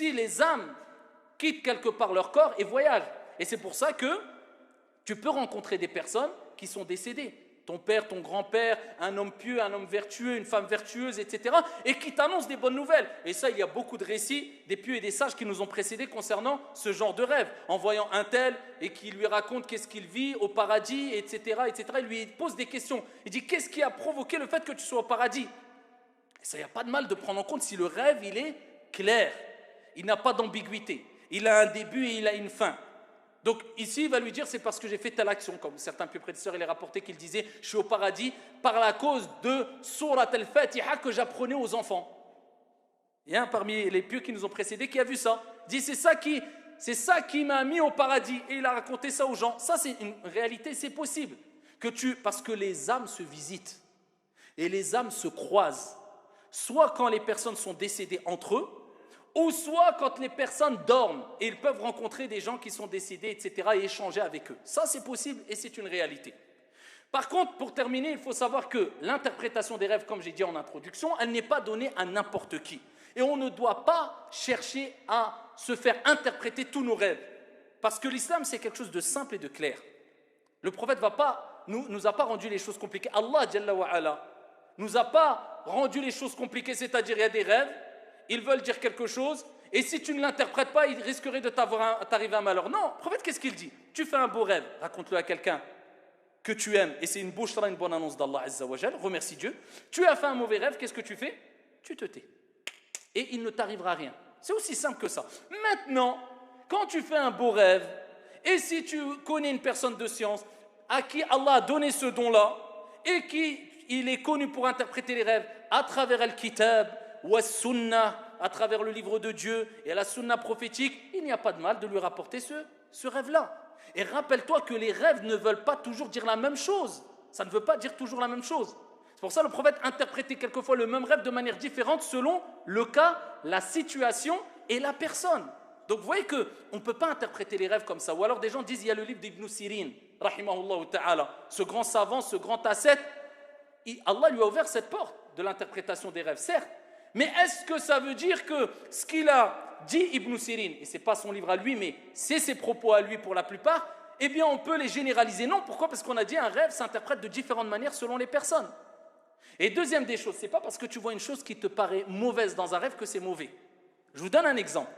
Si les âmes quittent quelque part leur corps et voyagent. Et c'est pour ça que tu peux rencontrer des personnes qui sont décédées. Ton père, ton grand-père, un homme pieux, un homme vertueux, une femme vertueuse, etc. Et qui t'annoncent des bonnes nouvelles. Et ça, il y a beaucoup de récits des pieux et des sages qui nous ont précédés concernant ce genre de rêve. En voyant un tel et qui lui raconte qu'est-ce qu'il vit au paradis, etc., etc. Il lui pose des questions. Il dit, qu'est-ce qui a provoqué le fait que tu sois au paradis? Et ça, il n'y a pas de mal de prendre en compte si le rêve, il est clair. Il n'a pas d'ambiguïté. Il a un début et il a une fin. Donc ici, il va lui dire, c'est parce que j'ai fait telle action. Comme certains pieux prédécesseurs, il est rapporté qu'il disait, je suis au paradis par la cause de Surat al-Fatiha que j'apprenais aux enfants. Il y a un parmi les pieux qui nous ont précédés qui a vu ça. Il dit, c'est ça qui m'a mis au paradis. Et il a raconté ça aux gens. Ça, c'est une réalité, c'est possible. Parce que les âmes se visitent et les âmes se croisent. Soit quand les personnes sont décédées entre eux, ou soit quand les personnes dorment et ils peuvent rencontrer des gens qui sont décédés, etc. et échanger avec eux. Ça, c'est possible et c'est une réalité. Par contre, pour terminer, il faut savoir que l'interprétation des rêves, comme j'ai dit en introduction, elle n'est pas donnée à n'importe qui. Et on ne doit pas chercher à se faire interpréter tous nos rêves. Parce que l'islam, c'est quelque chose de simple et de clair. Le prophète nous a pas rendu les choses compliquées. Allah, Jalla wa Ala, nous a pas rendu les choses compliquées, c'est-à-dire il y a des rêves, ils veulent dire quelque chose, et si tu ne l'interprètes pas, il risquerait de t'arriver un malheur. Non, le prophète, qu'est-ce qu'il dit? Tu fais un beau rêve, raconte-le à quelqu'un que tu aimes, et c'est une bushra, une bonne annonce d'Allah Azza wa Jal, remercie Dieu. Tu as fait un mauvais rêve, qu'est-ce que tu fais? Tu te tais. Et il ne t'arrivera rien. C'est aussi simple que ça. Maintenant, quand tu fais un beau rêve, et si tu connais une personne de science, à qui Allah a donné ce don-là, et qu'il est connu pour interpréter les rêves à travers Al-Kitab, ou As-Sunnah, à travers le livre de Dieu et la Sunnah prophétique, il n'y a pas de mal de lui rapporter ce rêve-là. Et rappelle-toi que les rêves ne veulent pas toujours dire la même chose. Ça ne veut pas dire toujours la même chose. C'est pour ça que le prophète interprétait quelquefois le même rêve de manière différente selon le cas, la situation et la personne. Donc vous voyez qu'on ne peut pas interpréter les rêves comme ça. Ou alors des gens disent, il y a le livre d'Ibn Sirin, rahimahullah ta'ala, ce grand savant, ce grand ascète, Allah lui a ouvert cette porte de l'interprétation des rêves, certes. Mais est-ce que ça veut dire que ce qu'il a dit Ibn Sirin, et ce n'est pas son livre à lui, mais c'est ses propos à lui pour la plupart, eh bien on peut les généraliser? Non, pourquoi? Parce qu'on a dit un rêve s'interprète de différentes manières selon les personnes. Et deuxième des choses, ce n'est pas parce que tu vois une chose qui te paraît mauvaise dans un rêve que c'est mauvais. Je vous donne un exemple.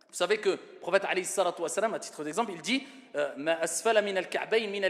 Vous savez que le prophète, alayhi salatu wa salam, à titre d'exemple, il dit « Ma asfala min al-ka'bayn min al